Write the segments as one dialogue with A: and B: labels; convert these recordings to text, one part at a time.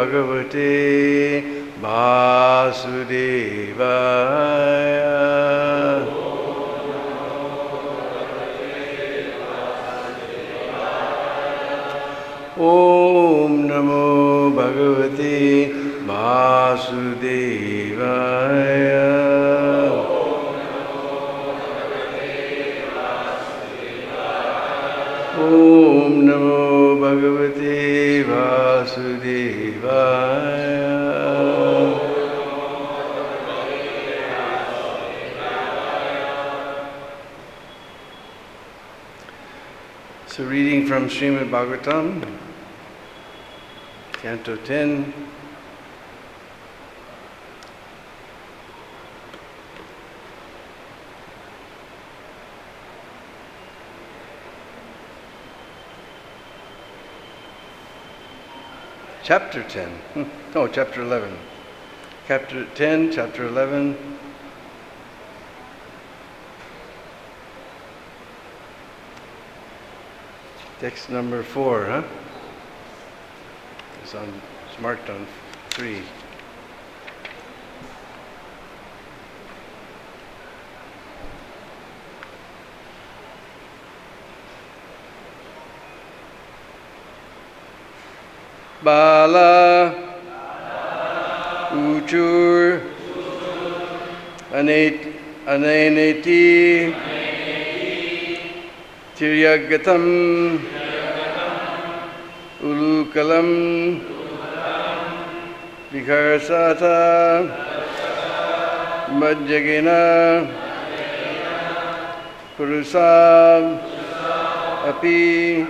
A: Bhagavate Vasudevaya. Om Namo Bhagavate Vasudevaya. Om Namo Bhagavate Vasudevaya. So reading from Srimad Bhagavatam, Canto 10, Chapter 10, no, Chapter 11. Chapter 10, Chapter 11. Text number 4, huh? It's marked on 3. Bālā, ūcur, aneneti, tiryag-gatam, ulūkhalam, vikarṣatā, madhya-gena, puruṣāv, api,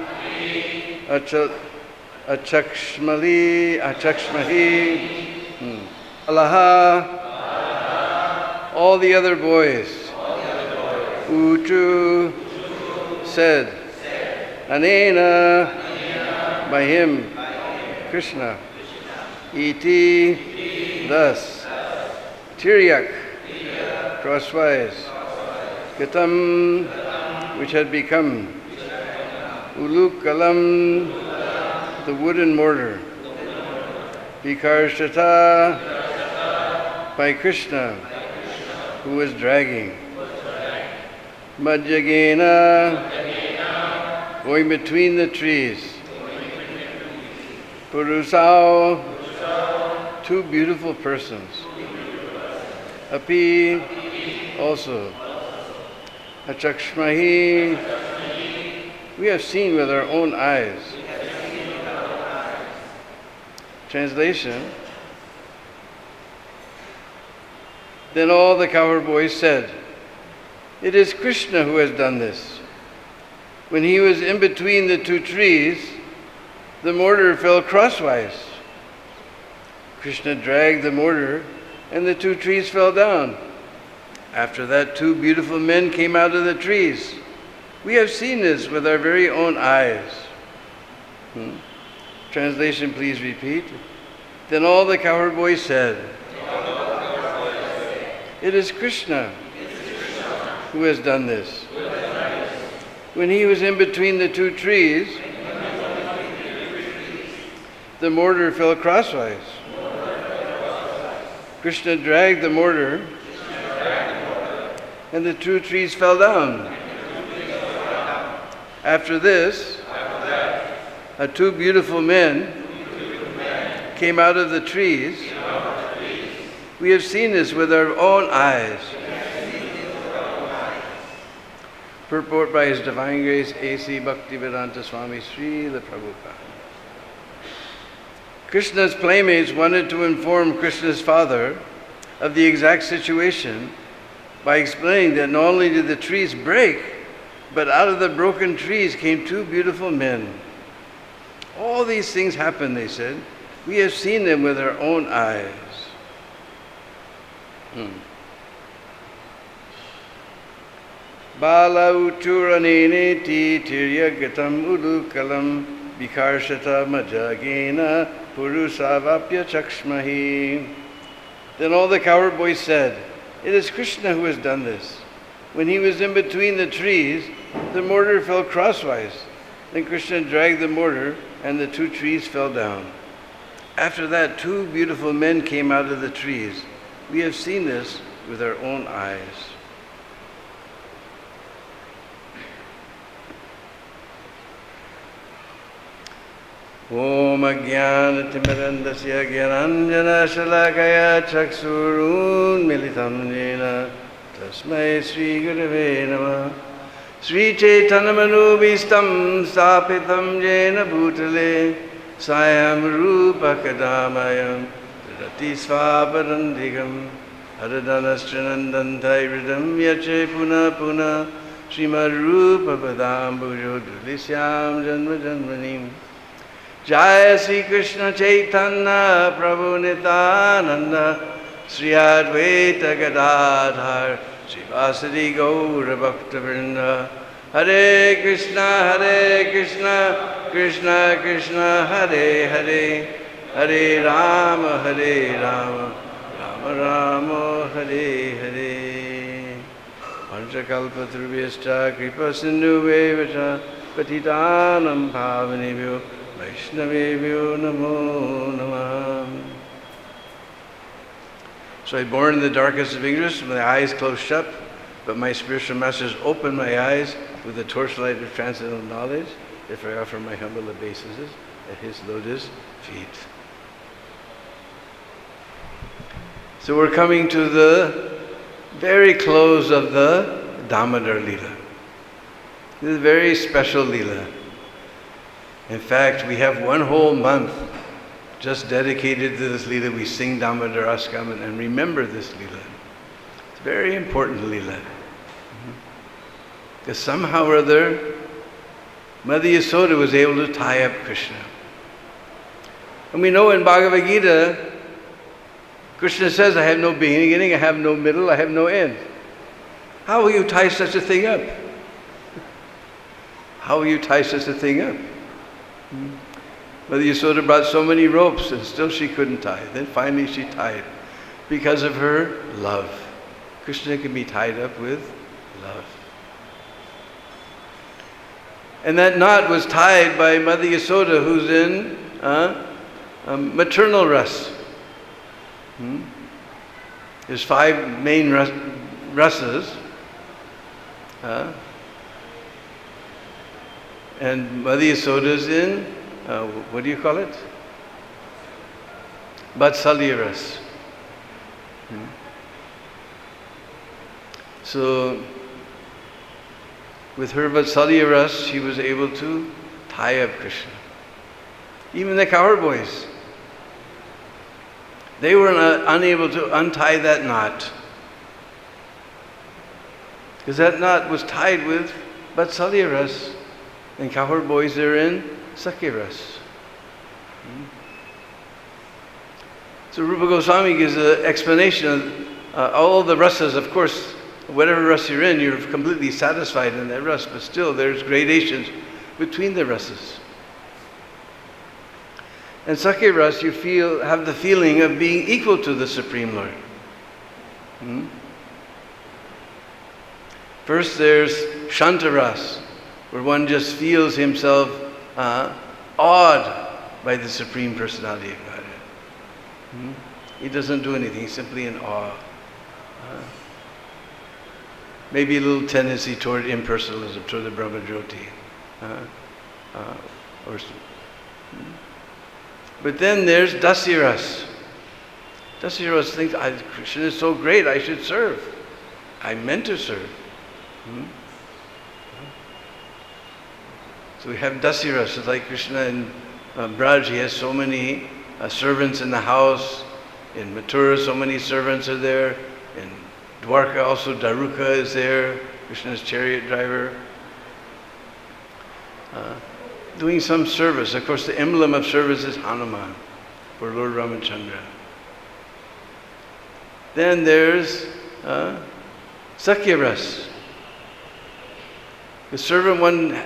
A: acakṣmahi, bālāḥ, all the other boys, ūcuḥ, said, anena, by him, Kṛṣṇa, iti, thus, tiryak, crosswise, gatam, which had become, ulūkhalam, the wooden mortar, vikarṣatā, by Kṛṣṇa, who was dragging, madhya-gena, going between the trees, puruṣau, two beautiful persons, api, also, acakṣmahi, we have seen with our own eyes. Translation: Then all the cowherd boys said, "It is Kṛṣṇa who has done this. When he was in between the two trees, the mortar fell crosswise. Kṛṣṇa dragged the mortar, and the two trees fell down. After that, two beautiful men came out of the trees. We have seen this with our very own eyes." Translation, please repeat. Then all the cowherd boys said, "It is Kṛṣṇa who has done this. When he was in between the two trees, the mortar fell crosswise. Kṛṣṇa dragged the mortar, and the two trees fell down. After this, two beautiful men came out of the trees. We have seen this with our own eyes." Purport by His Divine Grace A.C. Bhakti-Vedanta Swami Srila Prabhupada. Kṛṣṇa's playmates wanted to inform Kṛṣṇa's father of the exact situation by explaining that not only did the trees break, but out of the broken trees came two beautiful men. All these things happened, they said. We have seen them with our own eyes. Bālā ūcur aneneti tiryag-gatam ulūkhalam vikarṣatā madhya-gena puruṣāv acakṣmahi. Then all the cowherd boys said, "It is Kṛṣṇa who has done this. When he was in between the trees, the mortar fell crosswise. Then Kṛṣṇa dragged the mortar, and the two trees fell down. After that, two beautiful men came out of the trees. We have seen this with our own eyes. Om ajnana-timirandasya gyananjana-shalakaya chaksurunmilitam jena tasmai Sri Gurave Namah Sri Chaitanya-manubhistam sthapitam jena bhutale Sayam Rupa Kadamayam Rati Svaparandigam Haradanastryanandantaivridam Yache Puna Puna Srimad Rupa Padambujo Dulisyam Janma Janmanim Jaya Sri Kṛṣṇa Chaitanya Prabhu Nityananda Sri Advaita Gadadhar Srivasadi Gaura Bhakta Vrinda Hare Krishna, Krishna Krishna, Hare Hare, Hare Rama, Rama Rama, Hare Hare. Panchakalpatarubhyascha kripa sindhubheva patitanam pavanebhyo Vaishnavebhyo namo namah. So I was born in the darkest of ignorance, with my eyes closed shut, but my spiritual masters opened my eyes with the torchlight of transcendental knowledge, if I offer my humble obeisances at his lotus feet. So we're coming to the very close of the Damodar Leela. This is a very special Leela. In fact, we have one whole month just dedicated to this Leela. We sing Damodar Askam and remember this Leela. It's a very important Leela. Because somehow or other, Mother Yasoda was able to tie up Kṛṣṇa. And we know in Bhagavad-Gita, Kṛṣṇa says, I have no beginning, I have no middle, I have no end. How will you tie such a thing up? How will you tie such a thing up? Mother Yasoda brought so many ropes and still she couldn't tie. Then finally she tied because of her love. Kṛṣṇa can be tied up with love. And that knot was tied by Mother Yasoda, who's in maternal rasa. There's 5 main rasas. And Mother Yasoda's in, what do you call it? Vatsalya rasa. So, with her Vatsalya rasa, she was able to tie up Kṛṣṇa. Even the cowherd boys, they were unable to untie that knot. Because that knot was tied with Vatsalya rasa. And cowherd boys, they're in Sakhya rasa. So Rupa Goswami gives an explanation of all the rasas. Of course, whatever rasa you're in, you're completely satisfied in that rasa, but still there's gradations between the rasas. And Sakhya rasa, you have the feeling of being equal to the Supreme Lord. First there's Shanta rasa, where one just feels himself awed by the Supreme Personality of Godhead. He doesn't do anything, he's simply in awe. Maybe a little tendency toward impersonalism, toward the Brahmajyoti. But then there's Dasya rasa. Dasya rasa thinks, Kṛṣṇa is so great, I should serve. I meant to serve. So we have Dasya rasa, like Kṛṣṇa in Braj, he has so many servants in the house. In Mathura, so many servants are there. In Dwarka also, Daruka is there, Kṛṣṇa's chariot driver. Doing some service. Of course, the emblem of service is Hanuman, for Lord Ramachandra. Then there's Sakhya rasa. The servant, one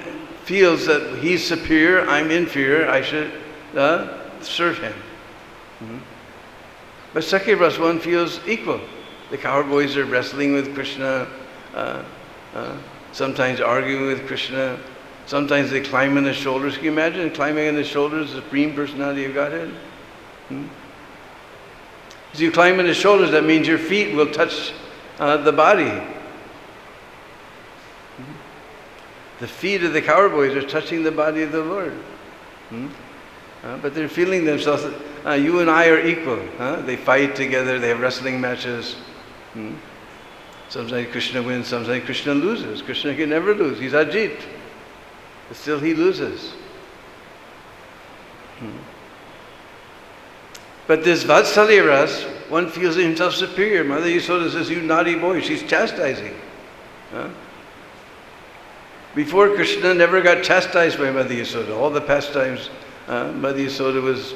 A: feels that he's superior, I'm inferior, I should serve him. But Sakhya rasa, one feels equal. The cowherd boys are wrestling with Kṛṣṇa, sometimes arguing with Kṛṣṇa, sometimes they climb on his shoulders. Can you imagine climbing on his shoulders, the Supreme Personality of Godhead? As you climb on his shoulders, that means your feet will touch the body. The feet of the cowherd boys are touching the body of the Lord. But they're feeling themselves, you and I are equal. They fight together, they have wrestling matches. Sometimes Kṛṣṇa wins, sometimes Kṛṣṇa loses. Kṛṣṇa can never lose, he's Ajit. But still he loses. But this Vatsalya ras, one feels himself superior. Mother Yasoda says, you naughty boy, she's chastising. Before, Kṛṣṇa never got chastised by Mother Yasoda. All the pastimes, Mother Yasoda was,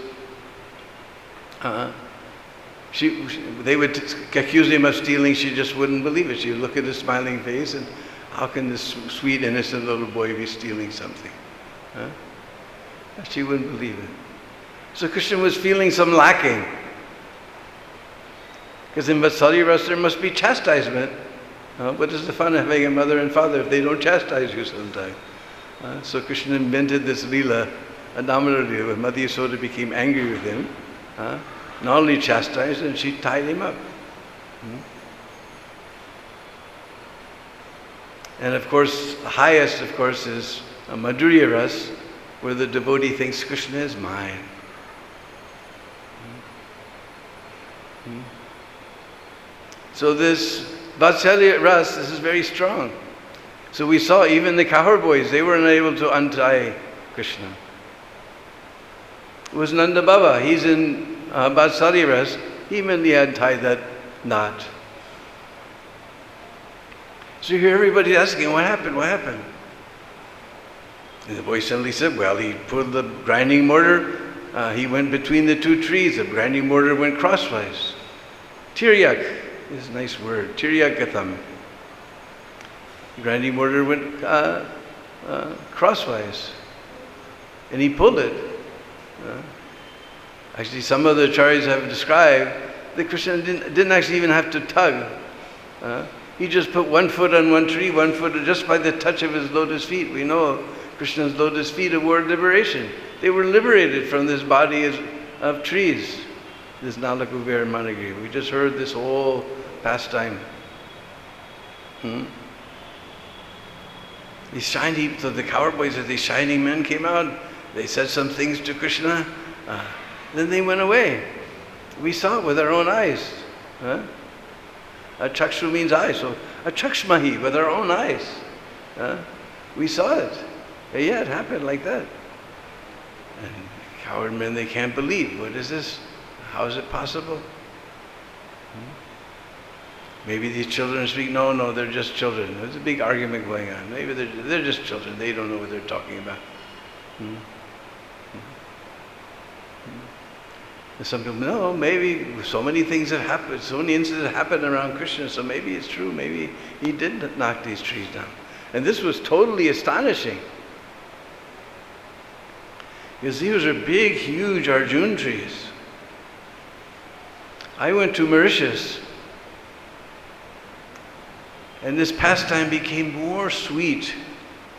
A: they would accuse him of stealing, she just wouldn't believe it. She would look at his smiling face and, how can this sweet, innocent little boy be stealing something? She wouldn't believe it. So Kṛṣṇa was feeling some lacking. Because in Vatsalya ras there must be chastisement. What is the fun of having a mother and father if they don't chastise you sometime? So Kṛṣṇa invented this lila, a nominal lila, when Mother Yasoda became angry with him. Not only chastised, and she tied him up. And of course, the highest, of course, is Madhurya ras, where the devotee thinks Kṛṣṇa is mine. So this Vatsalya ras, this is very strong. So we saw even the cowherd boys, they were unable to untie Kṛṣṇa. It was Nanda Baba, he's in Vatsalya ras, he immediately untied that knot. So you hear everybody asking, what happened, what happened? And the boy suddenly said, well, he pulled the grinding mortar, he went between the two trees, the grinding mortar went crosswise. Tiryak is a nice word, tiryag-gatam. Grinding mortar went crosswise, and he pulled it. Actually, some of the acharyas have described that Kṛṣṇa didn't actually even have to tug. He just put one foot on one tree, one foot just by the touch of his lotus feet. We know Kṛṣṇa's lotus feet are word liberation. They were liberated from this body of trees, this Nalakuber Managri. We just heard this whole pastime. These shiny, so the cowherd boys, these shining men came out, they said some things to Kṛṣṇa, then they went away. We saw it with our own eyes. Acakshu means eye, so acakṣmahi, with our own eyes. We saw it. Yeah, it happened like that. And cowherd men, they can't believe. What is this? How is it possible? Maybe these children speak, no, they're just children. There's a big argument going on. Maybe they're just children. They don't know what they're talking about. And some people, no, maybe so many things have happened, so many incidents happened around Kṛṣṇa, so maybe it's true, maybe he did knock these trees down. And this was totally astonishing. Because these are big, huge Arjuna trees. I went to Mauritius, and this pastime became more sweet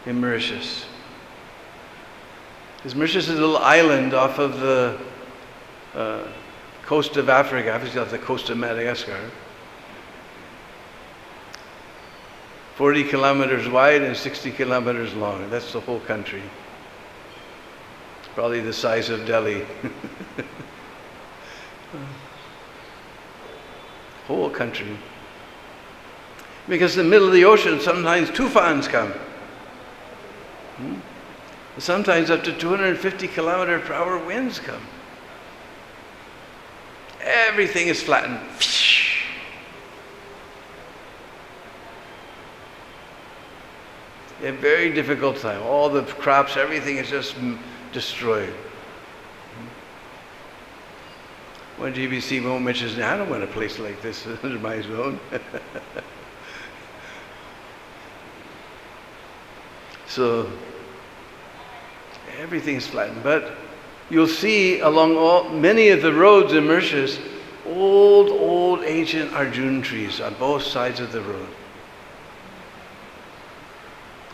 A: in Mauritius. Because Mauritius is a little island off of the coast of Africa, obviously off the coast of Madagascar. 40 kilometers wide and 60 kilometers long. That's the whole country. Probably the size of Delhi. Whole country. Because in the middle of the ocean, sometimes tufans come. Sometimes up to 250 kilometer per hour winds come. Everything is flattened. A very difficult time. All the crops, everything is just destroyed. One GBC won't mention, I don't want a place like this under my zone. So everything is flattened. But you'll see along many of the roads in Mauritius, old ancient Arjuna trees on both sides of the road.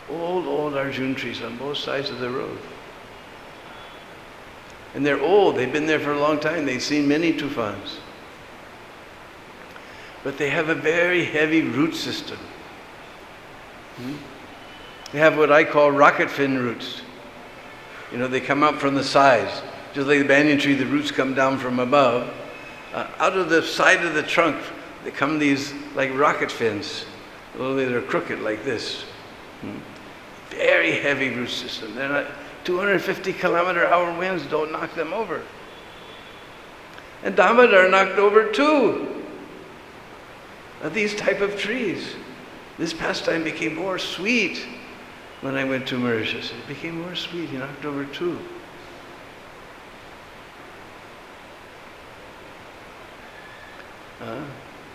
A: Old Arjuna trees on both sides of the road. And they're old, they've been there for a long time, they've seen many tufans. But they have a very heavy root system. They have what I call rocket fin roots. You know, they come up from the sides. Just like the banyan tree, the roots come down from above. Out of the side of the trunk, they come these like rocket fins. Only they're crooked like this. Very heavy root system. They're not 250 km/h winds don't knock them over. And Damodar knocked over too. Of these type of trees. This pastime became more sweet when I went to Mauritius. It became more sweet. He knocked over two.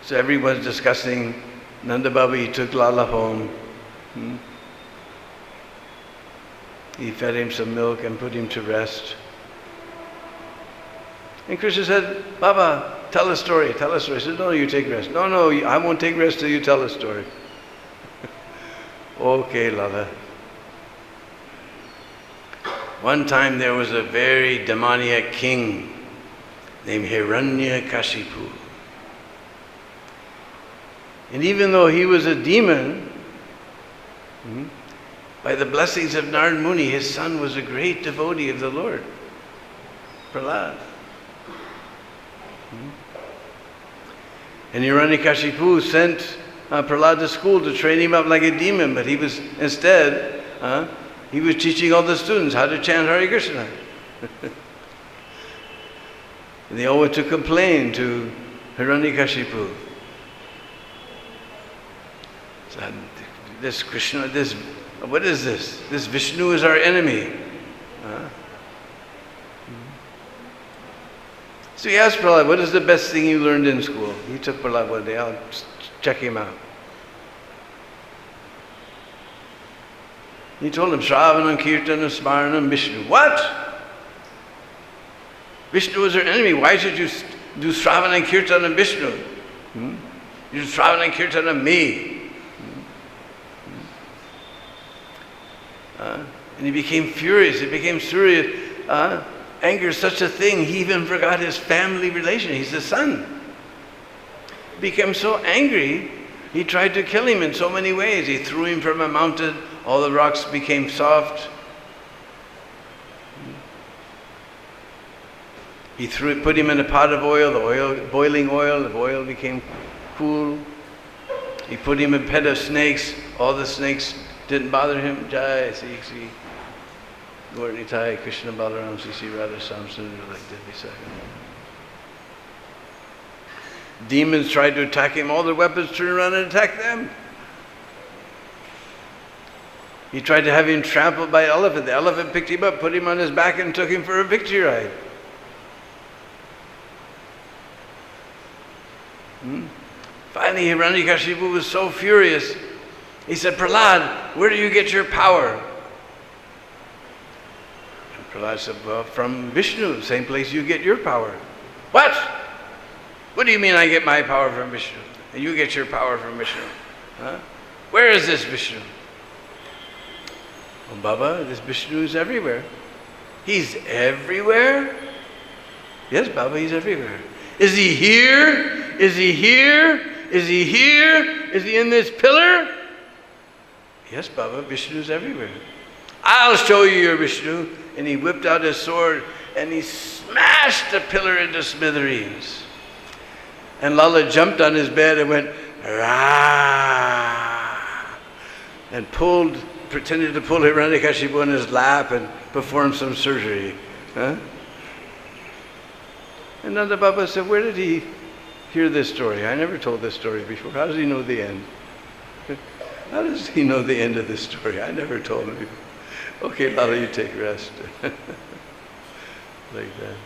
A: So everyone's discussing Nanda Baba. He took Lala home. He fed him some milk and put him to rest. And Kṛṣṇa said, Baba, tell a story, tell a story. He said, no, you take rest. No, no, I won't take rest till you tell a story. Okay, Lala. One time there was a very demoniac king named Hiranyakashipu. And even though he was a demon, by the blessings of Narad Muni, his son was a great devotee of the Lord, Prahlad. And Hiranyakashipu sent Prahlad to school to train him up like a demon, but he was instead, he was teaching all the students how to chant Hare Krishna. And they all went to complain to Hiranyakashipu. So, this Krishna, what is this? This Vishnu is our enemy. So he asked Prahlad, what is the best thing you learned in school? He took Prahlad one day, I'll check him out. He told him, Shravanam, Kirtanam, Smaranam, Vishnu. What? Vishnu is our enemy. Why should you do Shravanam, Kirtanam, Vishnu? You do Shravanam, Kirtanam, me. And he became furious. He became furious. Anger is such a thing, he even forgot his family relation. He's the son. He became so angry, he tried to kill him in so many ways. He threw him from a mountain. All the rocks became soft. He put him in a pot of oil, boiling oil, the oil became cool. He put him in a pen of snakes. All the snakes didn't bother him. Jai, Sri Gaur Nitai, Krishna Balaram, Sri Radha Samsundar, like Devi Saga. Demons tried to attack him. All their weapons turned around and attacked them. He tried to have him trampled by an elephant. The elephant picked him up, put him on his back, and took him for a victory ride. Finally, Hiranyakashipu was so furious. He said, Prahlad, where do you get your power? And Prahlad said, well, from Vishnu, same place you get your power. What? What do you mean I get my power from Vishnu? And you get your power from Vishnu? Where is this Vishnu? Oh, Baba, this Vishnu is everywhere. He's everywhere? Yes, Baba, he's everywhere. Is he here? Is he here? Is he here? Is he in this pillar? Yes, Baba, Vishnu is everywhere. I'll show you your Vishnu. And he whipped out his sword and he smashed the pillar into smithereens. And Lala jumped on his bed and went, Rah! And pretended to pull Hiranyakashipu in his lap and perform some surgery. And Nanda Baba said, where did he hear this story? I never told this story before. How does he know the end? How does he know the end of this story? I never told him before. Okay, Lala, you take rest. Like that.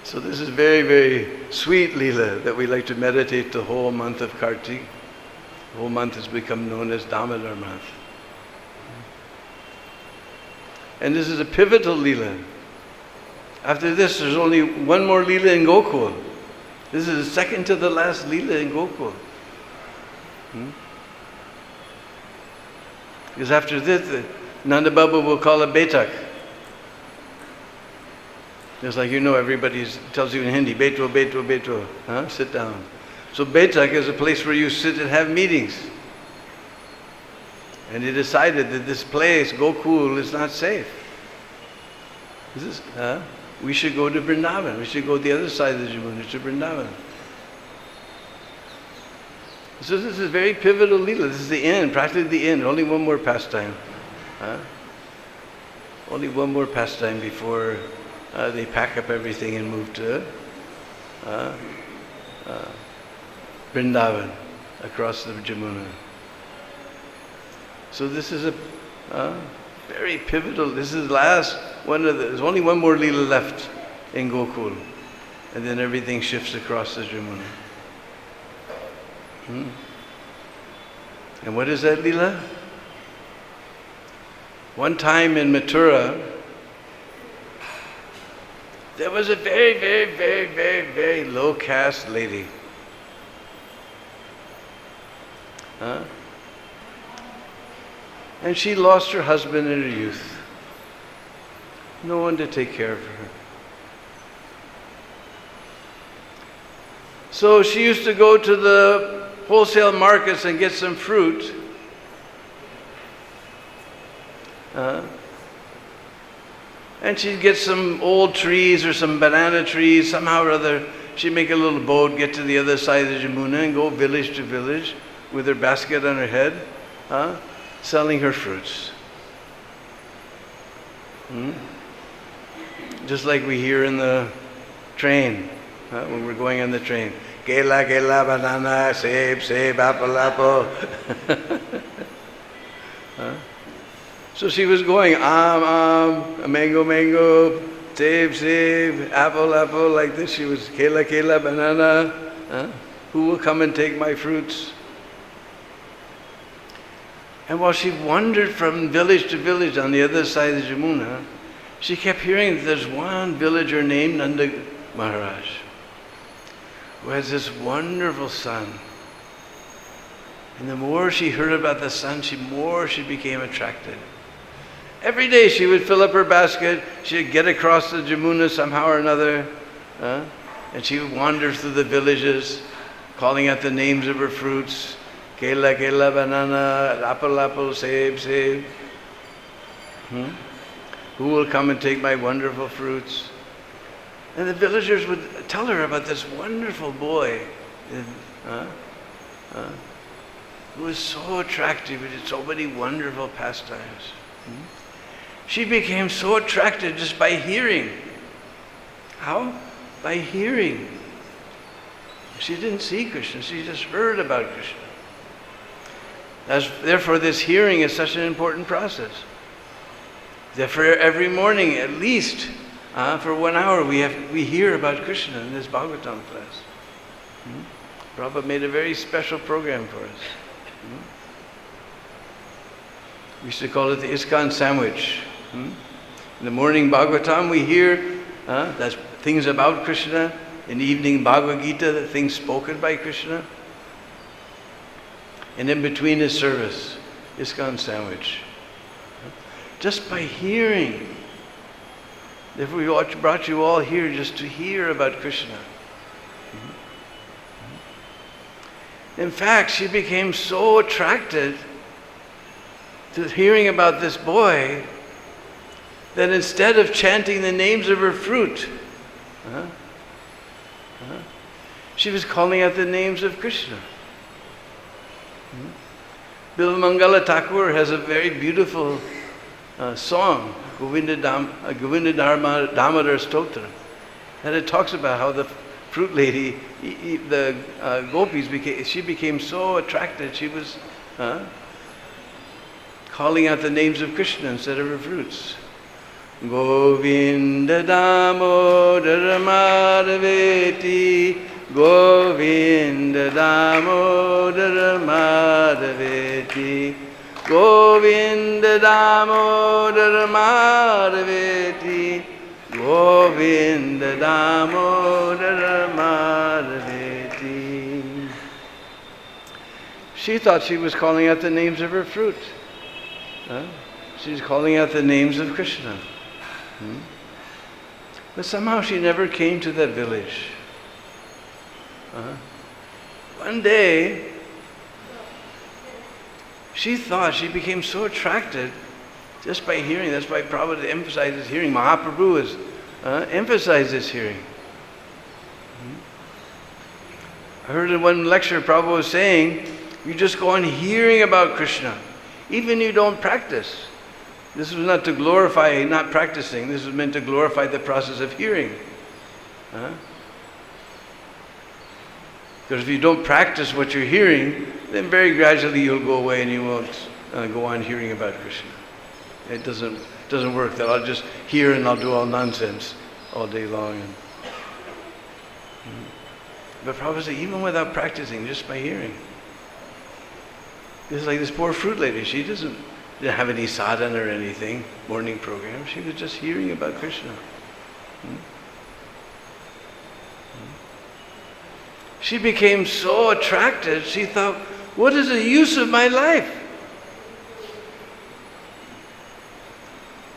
A: So this is very, very sweet Leela that we like to meditate the whole month of Kartik. The whole month has become known as Damodar month. And this is a pivotal Leela. After this, there's only one more Leela in Gokul. This is the second to the last Leela in Gokul. Because after this, Nanda Baba will call a Betak. Just like everybody tells you in Hindi, Beto, Beto, Beto, sit down. So Betak is a place where you sit and have meetings. And he decided that this place, Gokul, is not safe. We should go to Vrindavan. We should go to the other side of the Jamuna, to Vrindavan. So this is very pivotal Leela. This is the end, practically the end. Only one more pastime. Only one more pastime before they pack up everything and move to Vrindavan, across the Jamuna. So this is a very pivotal, this is the last one of the, there's only one more Leela left in Gokul. And then everything shifts across the Jamuna. And what is that Leela? One time in Mathura, there was a very, very, very, very, very low caste lady. And she lost her husband in her youth. No one to take care of her. So she used to go to the wholesale markets and get some fruit. And she'd get some old trees or some banana trees, somehow or other. She'd make a little boat, get to the other side of the Jamuna and go village to village with her basket on her head, selling her fruits. Just like we hear in the train, when we're going on the train. Kela, kela, banana, seb, seb, apple, apple. So she was going, mango, mango, seb, seb, apple, apple, like this. She was, kela, kela, banana. Who will come and take my fruits? And while she wandered from village to village on the other side of the Jamuna, she kept hearing that there's one villager named Nanda Maharaj who has this wonderful son. And the more she heard about the son, the more she became attracted. Every day she would fill up her basket, she'd get across the Jamuna somehow or another, and she would wander through the villages, calling out the names of her fruits. Kela, kela, banana, apple, apple, seb, seb. Who will come and take my wonderful fruits? And the villagers would tell her about this wonderful boy who was so attractive and did so many wonderful pastimes. She became so attracted just by hearing. How? By hearing. She didn't see Krishna, she just heard about Krishna. Therefore, this hearing is such an important process. Therefore, every morning, at least for 1 hour, we hear about Krishna in this Bhagavatam class. Prabhupada made a very special program for us. We used to call it the ISKCON sandwich. In the morning Bhagavatam, we hear that's things about Krishna. In the evening Bhagavad-Gita, the things spoken by Krishna. And in between his service, ISKCON sandwich. Just by hearing. Therefore, we brought you all here just to hear about Krishna. In fact, she became so attracted to hearing about this boy that instead of chanting the names of her fruit, she was calling out the names of Krishna. Bilmangala Thakur has a very beautiful song, Govinda Damodar Stotra, and it talks about how the fruit lady, the gopis, became so attracted, she was calling out the names of Krishna instead of her fruits. Govinda Damodar Madhaveti, Govinda Damodar Madhaveti, Govinda Damodar Madhaveti, Govinda Damodar Madhaveti. She thought she was calling out the names of her fruit. She was calling out the names of Krishna. But somehow she never came to that village. One day, she thought, she became so attracted just by hearing. That's why Prabhupada emphasizes hearing. Mahaprabhu emphasizes hearing. I heard in one lecture, Prabhupada was saying, you just go on hearing about Kṛṣṇa. Even you don't practice. This was not to glorify not practicing. This was meant to glorify the process of hearing. Because if you don't practice what you're hearing, then very gradually you'll go away and you won't go on hearing about Kṛṣṇa. It doesn't work that I'll just hear and I'll do all nonsense all day long. But Prabhupada said, even without practicing, just by hearing. It's like this poor fruit lady. She didn't have any sadhana or anything, morning program. She was just hearing about Kṛṣṇa. She became so attracted, she thought, what is the use of my life?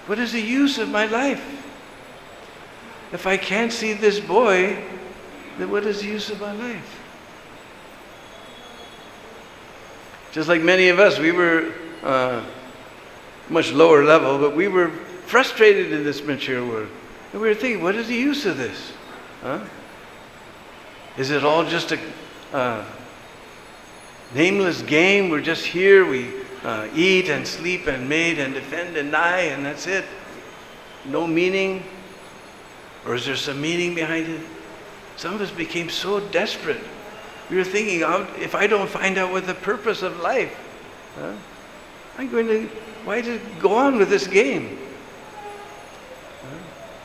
A: What is the use of my life? If I can't see this boy, then what is the use of my life? Just like many of us, we were much lower level, but we were frustrated in this material world. And we were thinking, what is the use of this? Is it all just a nameless game? We're just here, we eat and sleep and mate and defend and die, and that's it? No meaning? Or is there some meaning behind it? Some of us became so desperate. We were thinking, if I don't find out what the purpose of life, why to go on with this game?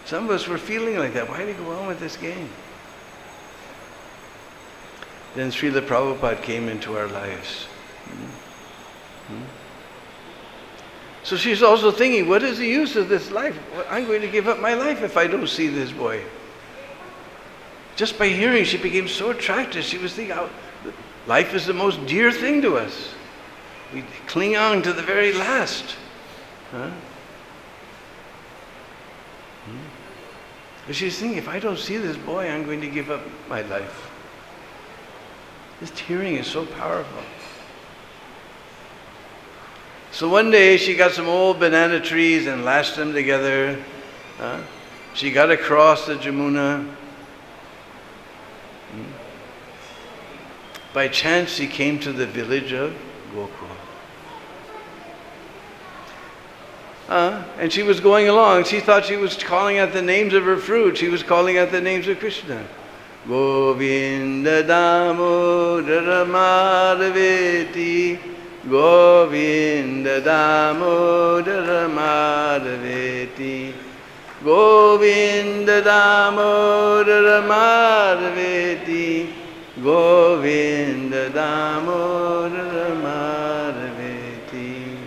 A: Some of us were feeling like that. Why to go on with this game? Then Srila Prabhupada came into our lives. So she's also thinking, what is the use of this life? I'm going to give up my life if I don't see this boy. Just by hearing, she became so attracted. She was thinking, life is the most dear thing to us. We cling on to the very last. But she's thinking, if I don't see this boy, I'm going to give up my life. This hearing is so powerful. So one day she got some old banana trees and lashed them together. She got across the Jamuna. By chance she came to the village of Gokul. And she was going along. She thought she was calling out the names of her fruit. She was calling out the names of Kṛṣṇa. Govinda Damodara Madhaveti, Govinda Damodara Madhaveti, Govinda Damodara Madhaveti, Govinda Damodara Madhaveti.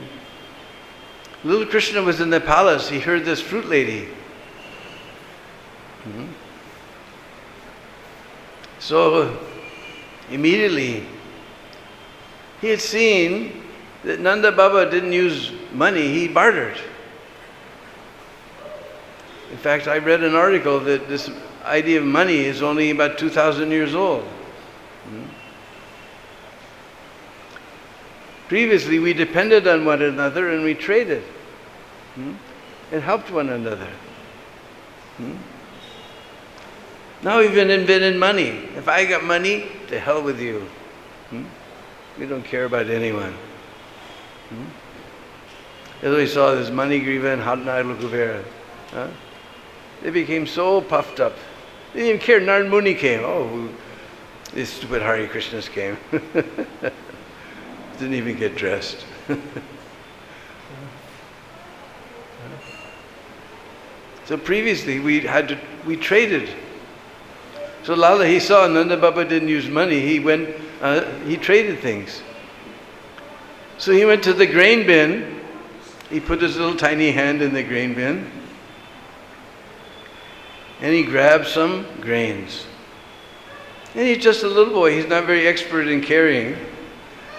A: Little Kṛṣṇa was in the palace. He heard this fruit lady. So immediately he had seen that Nanda Baba didn't use money, he bartered. In fact, I read an article that this idea of money is only about 2,000 years old. Previously, we depended on one another and we traded and helped one another. Now we've invented money. If I got money, to hell with you. We don't care about anyone. As we saw this money griva and Hadna Lukuvera. They became so puffed up. They didn't even care. Narad Muni came. Oh, these stupid Hare Krishnas came. Didn't even get dressed. So previously we traded. So Lala, he saw Nanda Baba didn't use money. He traded things. So he went to the grain bin. He put his little tiny hand in the grain bin. And he grabbed some grains. And he's just a little boy. He's not very expert in carrying.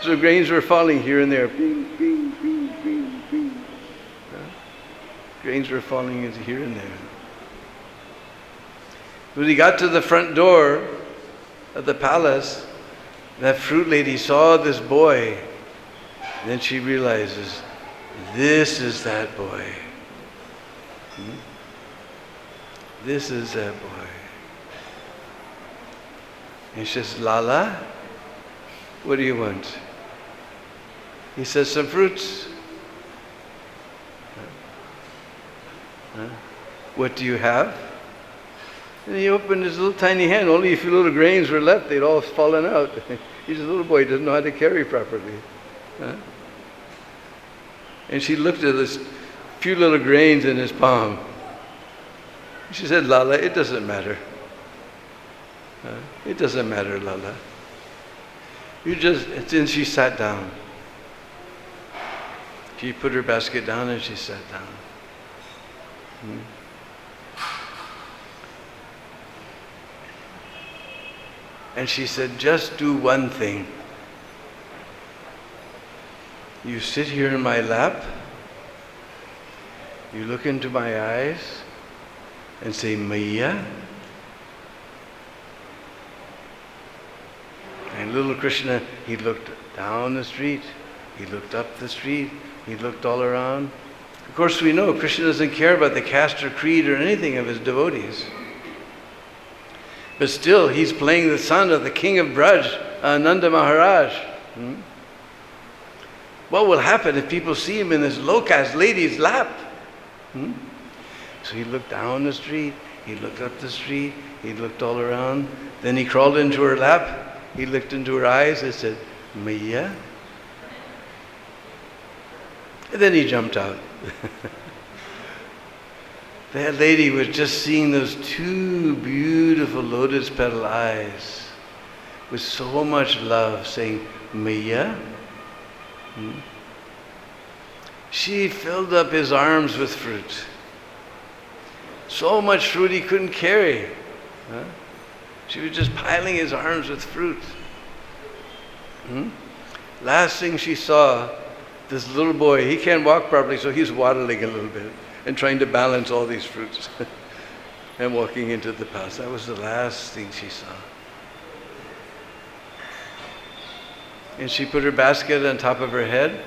A: So grains were falling here and there. Bing, bing, bing, bing, bing. Grains were falling into here and there. When he got to the front door of the palace, that fruit lady saw this boy. And then she realizes, this is that boy. This is that boy. And she says, Lala, what do you want? He says, some fruits. What do you have? And he opened his little tiny hand. Only a few little grains were left. They'd all fallen out. He's a little boy, doesn't know how to carry properly. And she looked at this few little grains in his palm. She said, Lala, it doesn't matter. It doesn't matter, Lala. And she sat down. She put her basket down and she sat down. And she said, just do one thing. You sit here in my lap, you look into my eyes and say, Maya. And little Kṛṣṇa, he looked down the street, he looked up the street, he looked all around. Of course we know Kṛṣṇa doesn't care about the caste or creed or anything of his devotees. But still, he's playing the son of the king of Braj, Nanda Maharaj. What will happen if people see him in this low-caste lady's lap? So he looked down the street, he looked up the street, he looked all around. Then he crawled into her lap, he looked into her eyes and said, Maya. And then he jumped out. That lady was just seeing those two beautiful lotus petal eyes with so much love, saying, Maya. She filled up his arms with fruit. So much fruit he couldn't carry. She was just piling his arms with fruit. Last thing she saw, this little boy, he can't walk properly, so he's waddling a little bit and trying to balance all these fruits and walking into the palace. That was the last thing she saw. And she put her basket on top of her head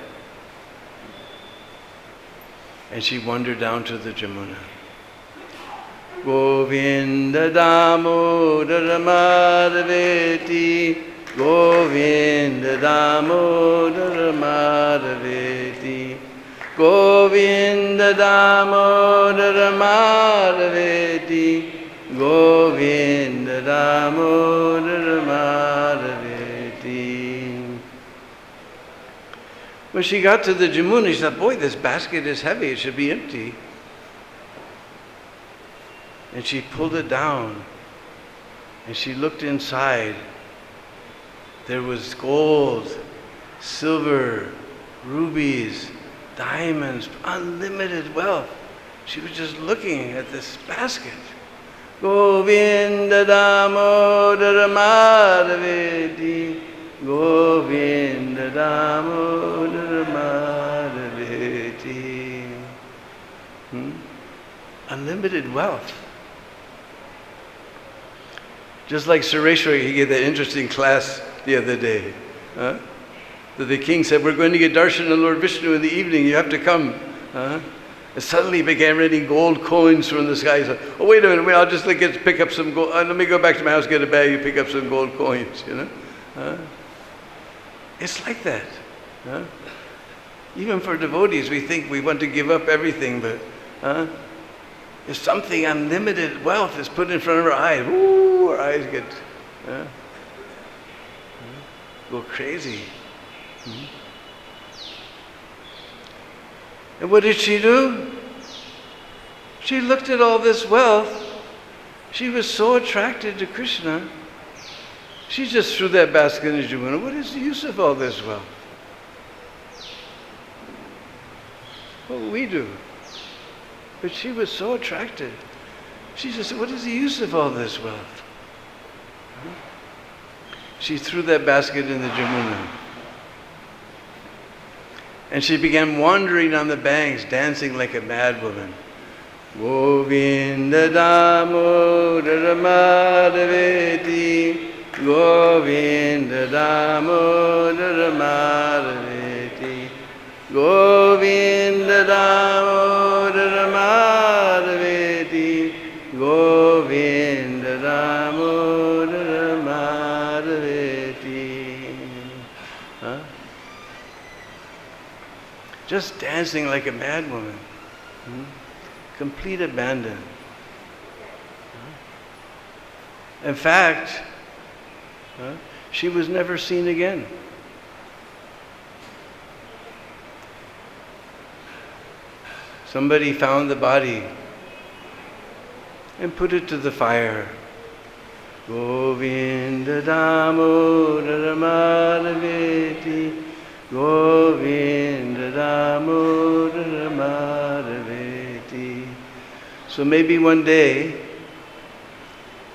A: and she wandered down to the Jamuna. Govinda Damodara Madhaveti, Govinda Damodara Madhaveti, Govinda Damodara Madhaveti, Govinda Damodara Madhaveti. When she got to the Jamuna, she thought, boy, this basket is heavy, it should be empty. And she pulled it down and she looked inside. There was gold, silver, rubies, diamonds, unlimited wealth. She was just looking at this basket. Govinda Damodara Madhaveti, Govinda Damodara Madhaveti. Unlimited wealth. Just like Sureshwari, he gave that interesting class the other day. That the king said, we're going to get darshan of Lord Vishnu in the evening, you have to come. And suddenly he began raining gold coins from the sky. He said, oh, wait a minute, I'll just pick up some gold. Let me go back to my house, get a bag, you pick up some gold coins, It's like that. Even for devotees, we think we want to give up everything, but if something unlimited wealth is put in front of our eyes, our eyes get go crazy. And what did she do? She looked at all this wealth. She was so attracted to Kṛṣṇa. She just threw that basket in the Jamuna. What is the use of all this wealth? What we do. But she was so attracted. She just said, what is the use of all this wealth? She threw that basket in the Jamuna. And she began wandering on the banks, dancing like a mad woman. Govinda Damodara Madhaveti, Govinda Damodara Madhaveti, Govinda Damodara Madhaveti, Govinda Damodara Madhaveti. Huh? Just dancing like a madwoman. Complete abandon. In fact, she was never seen again. Somebody found the body and put it to the fire. Govinda Damodara Madhaveti, Govinda Damodara Madhaveti. So maybe one day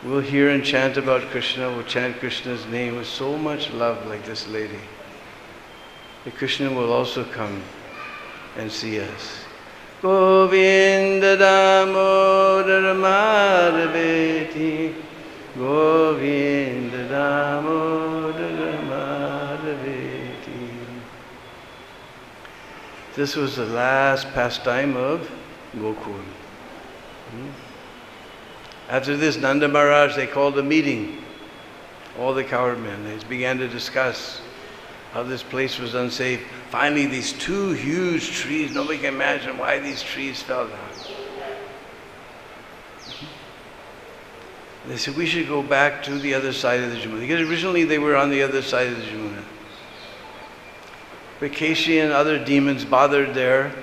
A: we'll hear and chant about Kṛṣṇa, we'll chant Kṛṣṇa's name with so much love like this lady, that Kṛṣṇa will also come and see us. Govinda Damodara Madhaveti, Govinda Damodara Madhaveti. This was the last pastime of Gokul. After this, Nanda Maharaj, they called a meeting, all the cowherd men. They began to discuss how this place was unsafe. Finally, these two huge trees, nobody can imagine why these trees fell down. They said, we should go back to the other side of the Jamuna. Because originally they were on the other side of the Jamuna. But Keshi and other demons bothered there,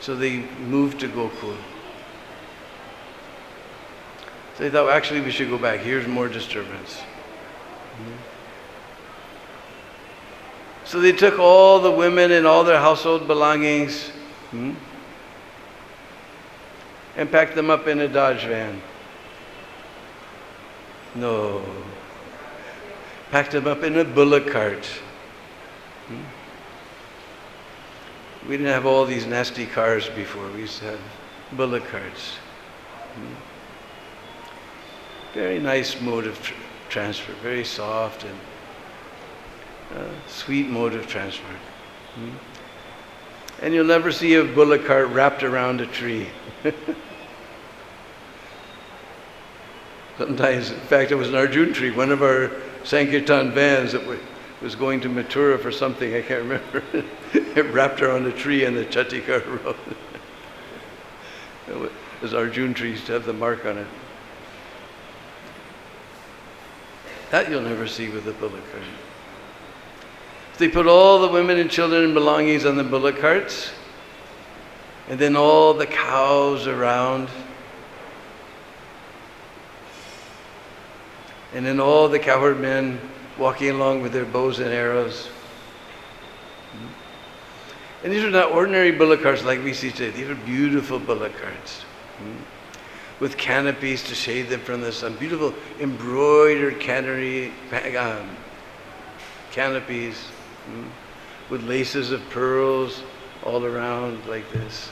A: so they moved to Gokul. So they thought, well, actually we should go back. Here's more disturbance. So they took all the women and all their household belongings and packed them up in a Dodge van. No. Packed them up in a bullock cart. We didn't have all these nasty cars before. We used to have bullock carts. Very nice mode of transfer, very soft and sweet mode of transfer. And you'll never see a bullock cart wrapped around a tree. Sometimes, in fact, it was an Arjun tree. One of our Sankirtan vans that was going to Mathura for something, I can't remember. It wrapped around a tree on the Chatikar road. Those Arjun trees to have the mark on it. That you'll never see with the bullock cart. They put all the women and children and belongings on the bullock carts, and then all the cows around, and then all the cowherd men walking along with their bows and arrows. And these are not ordinary bullock carts like we see today. These are beautiful bullock carts. With canopies to shade them from the sun. Beautiful embroidered canopies with laces of pearls all around like this.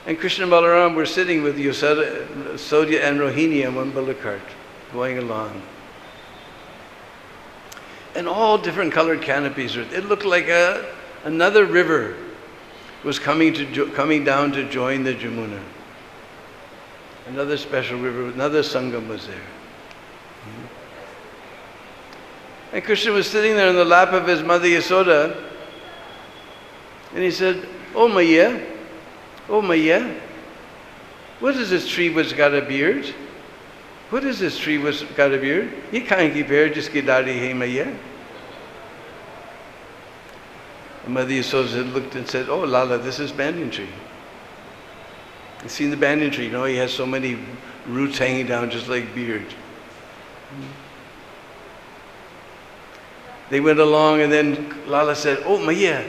A: And Kṛṣṇa and Balaram were sitting with Yasodhya and Rohini on one bullock cart, going along. And all different colored canopies. It looked like another river was coming down to join the Jamuna. Another special river, another Sangam was there. And Kṛṣṇa was sitting there in the lap of his mother Yasoda, and he said, "Oh Maya, what is this tree which got a beard? What is this tree which got a beard? Ye kahin ki beard jiski dadi hai Maya?" And Mother Yasoda looked and said, "Oh Lala, this is banyan tree. You've seen the banyan tree, he has so many roots hanging down just like beard." They went along, and then Lala said, oh Maya,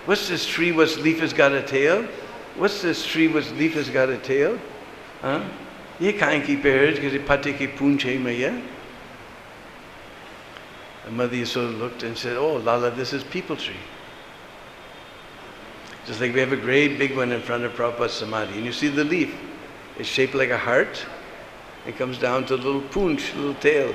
A: what's this tree whose leaf has got a tail? What's this tree whose leaf has got a tail? Ye kahin ki ped kisi pati ki poonch hai Maya? And Mother Yasoda looked and said, "Oh Lala, this is people tree." Just like we have a great big one in front of Prabhupada's Samadhi. And you see the leaf. It's shaped like a heart. It comes down to a little poonch, a little tail.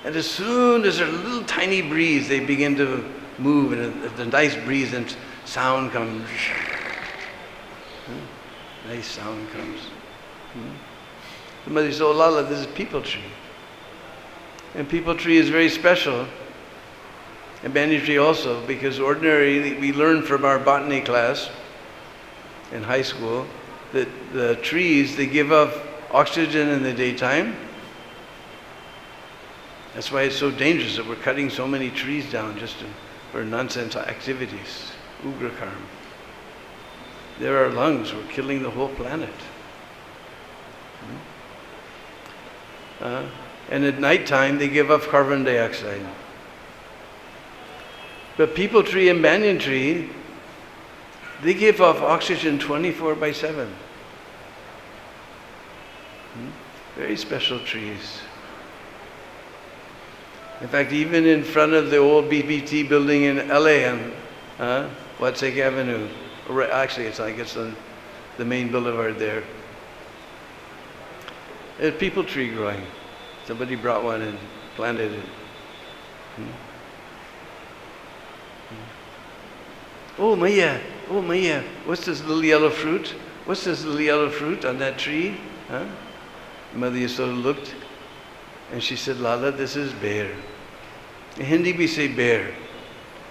A: And as soon as there's a little tiny breeze, they begin to move, and a nice breeze and sound comes. Nice sound comes. Somebody said, "Oh Lala, this is people tree." And people tree is very special. And banyan tree also, because ordinarily we learn from our botany class in high school that the trees, they give off oxygen in the daytime. That's why it's so dangerous that we're cutting so many trees down just for nonsense activities. Ulūkhalam. They're our lungs. We're killing the whole planet. And at night time, they give off carbon dioxide. But people tree and banyan tree, they give off oxygen 24/7. Very special trees. In fact, even in front of the old BBT building in LA on Watsake Avenue, actually it's the main boulevard there. There's a people tree growing. Somebody brought one and planted it. Oh Maya, what's this little yellow fruit? What's this little yellow fruit on that tree? Mother Yasoda looked and she said, "Lala, this is bear." In Hindi we say bear.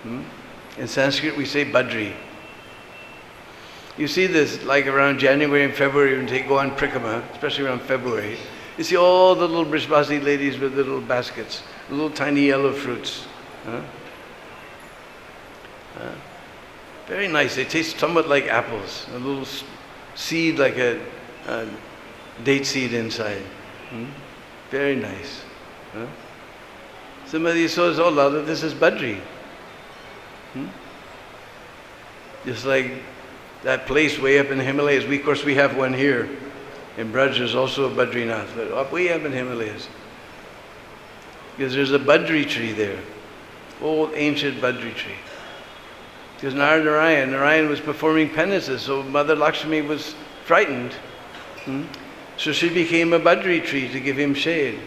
A: In Sanskrit we say badri. You see this like around January and February when they go on Prikrama, especially around February. You see all the little Brishbasi ladies with little baskets, little tiny yellow fruits. Very nice. They taste somewhat like apples. A little seed like a date seed inside. Very nice. Somebody says, "Oh Lala, this is badri." Just like that place way up in the Himalayas. Of course, we have one here. In Braj, there's also a Badrinath, but up way up in the Himalayas. Because there's a badri tree there. Old ancient badri tree. Because Narayan was performing penances, so Mother Lakshmi was frightened. So she became a badri tree to give him shade.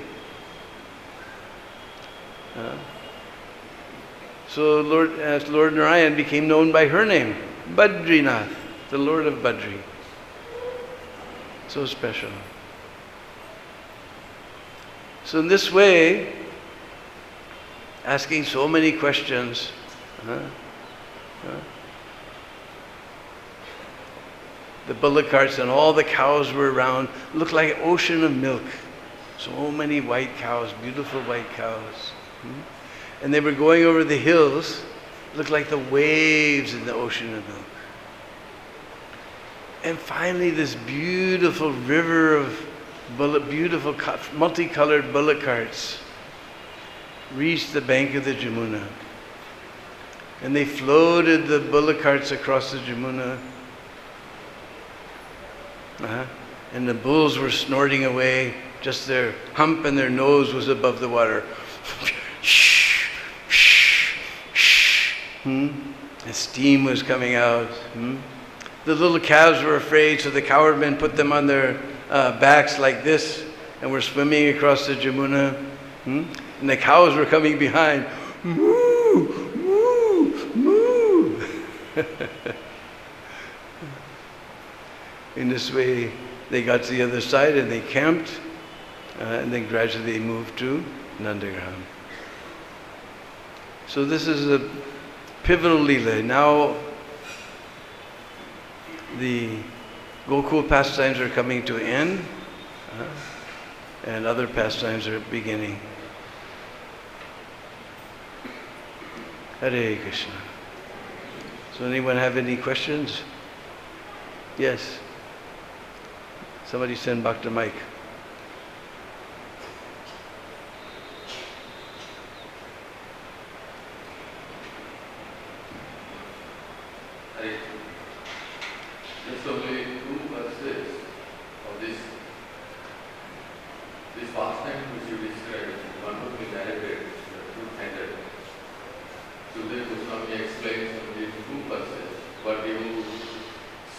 A: So Lord Narayan became known by her name, Badrinath, the Lord of Badri. So special. So in this way, asking so many questions, the bullock carts and all the cows were around, looked like an ocean of milk. So many white cows, beautiful white cows. And they were going over the hills, looked like the waves in the ocean of milk. And finally this beautiful river of beautiful multicolored bullock carts reached the bank of the Jamuna. And they floated the bullock carts across the Jamuna. And the bulls were snorting away. Just their hump and their nose was above the water. And steam was coming out. The little calves were afraid, so the cowherdmen put them on their backs like this and were swimming across the Jamuna. And the cows were coming behind. Moo, moo, moo. In this way, they got to the other side and they camped, and then gradually they moved to Nandagram. So this is a pivotal Leela. Now the Gokul pastimes are coming to an end, and other pastimes are beginning. Hare Krishna. So anyone have any questions? Yes. Somebody send back the mic.
B: Just only 2 verses of this pastime which you described. One would be narrated, the truth-handed. today Goswami explains only two verses, but he was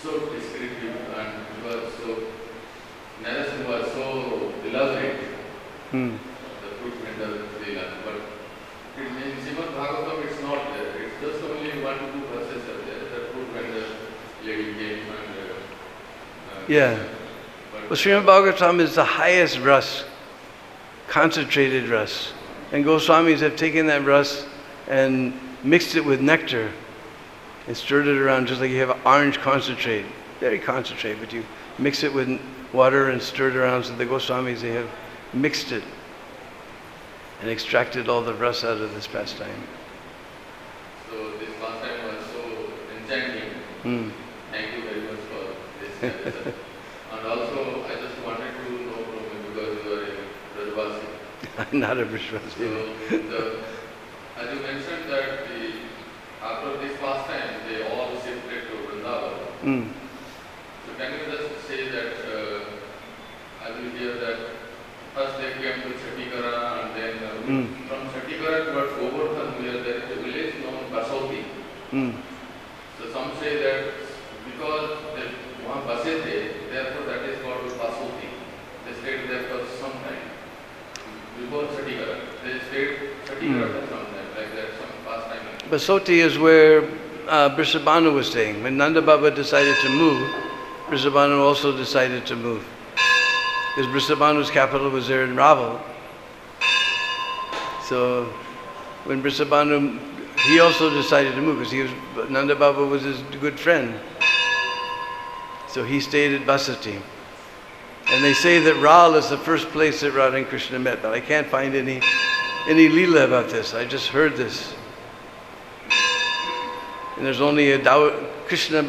B: so descriptive and he was so, narration was so elaborate,
A: Hmm.
B: the fruit vendor Deena. But in Srimad Bhagavatam it's not there, it's just only 1 to 2 verses are there. The fruit vendor lady came and
A: Yeah. Well, Srimad Bhagavatam is the highest ras, concentrated ras. And Goswamis have taken that ras and mixed it with nectar and stirred it around just like you have orange concentrate. Very concentrate, but you mix it with water and stir it around. So the Goswamis, they have mixed it and extracted all the ras out of this pastime.
B: So this pastime was so enchanting. Thank you very much for this episode. And also, I just wanted to know from you, because you are a Brajvasi.
A: I'm not a Brajvasi.
B: So, as you mentioned that after this pastime, they all shifted to Vrindavan. So can you just say that, as we hear that first they came to Chatikara and then from Chatikara towards Govardhan, where there is a village known Basoti. So some say that because they वहाँ बसे थे, therefore that is called Basoti. They stayed there for some time. Before Chatikara, they stayed Chatikara for some time, like that, some pastime.
A: Basoti is where Vrindavan was staying. When Nanda Baba decided to move, Vrindavan also decided to move. Because Vrindavan's capital was there in Raval. So when Vrindavan, he also decided to move because Nanda Baba was his good friend. So he stayed at Basati. And they say that Ral is the first place that Radha and Kṛṣṇa met, but I can't find any Leela about this. I just heard this. And there's only a Kṛṣṇa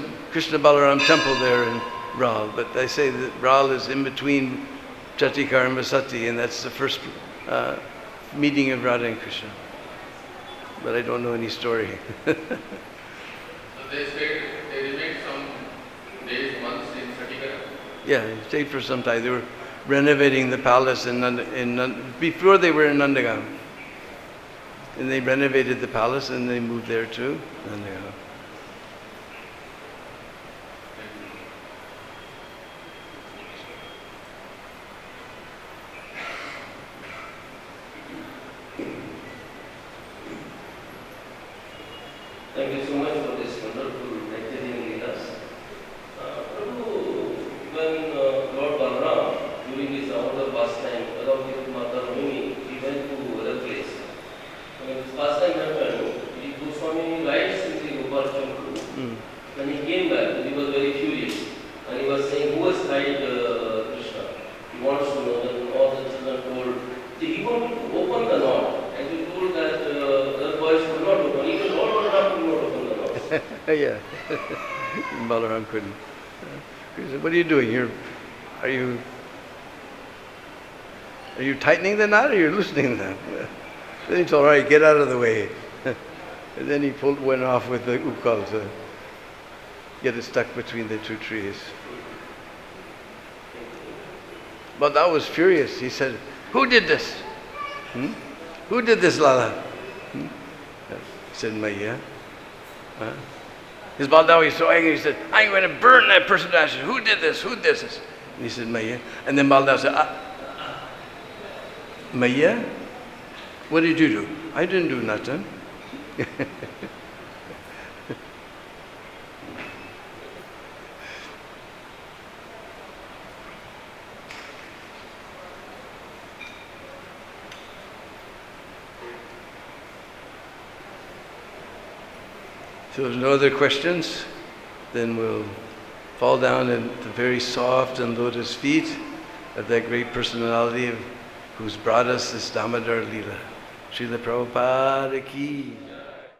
A: Balaram temple there in Ral, but they say that Ral is in between Chatikar and Basati, and that's the first meeting of Radha and Kṛṣṇa. But I don't know any story.
B: So they remained some days, months in Chatikara?
A: Yeah, they stayed for some time. They were renovating the palace before they were in Nandagaon. And they renovated the palace and they moved there too. Nandagaon.
C: Thank you so much for this wonderful lecturing leaders. Prabhu, when Lord Balaram, during his other pastime, along with Mother Mimi, he went to other place. When this pastime happened, the Goswami rides in the Gopal Champu. When he came back, he was very furious. And he was saying, who has tried Kṛṣṇa? He wants to know. And all the children told, he wanted to open the knot. And he told that the boys could not open. Even Lord Balaram could not open the knot.
A: Yeah. Balaram couldn't. He said, what are you doing here? Are you tightening the knot or are you loosening the knot? Then he told, all right, get out of the way. And then he went off with the ūcuḥ to get it stuck between the two trees. But that was furious. He said, who did this? Who did this, Lala? He said, Maya. His Baldao, he's so angry, he said, I'm going to burn that person to ashes. Who did this? Who did this? And he said, Maya. And then Baldao said, Maya? What did you do? I didn't do nothing. So if there's no other questions, then we'll fall down at the very soft and lotus feet of that great personality who's brought us this Damodar Leela. Srila Prabhupada ki.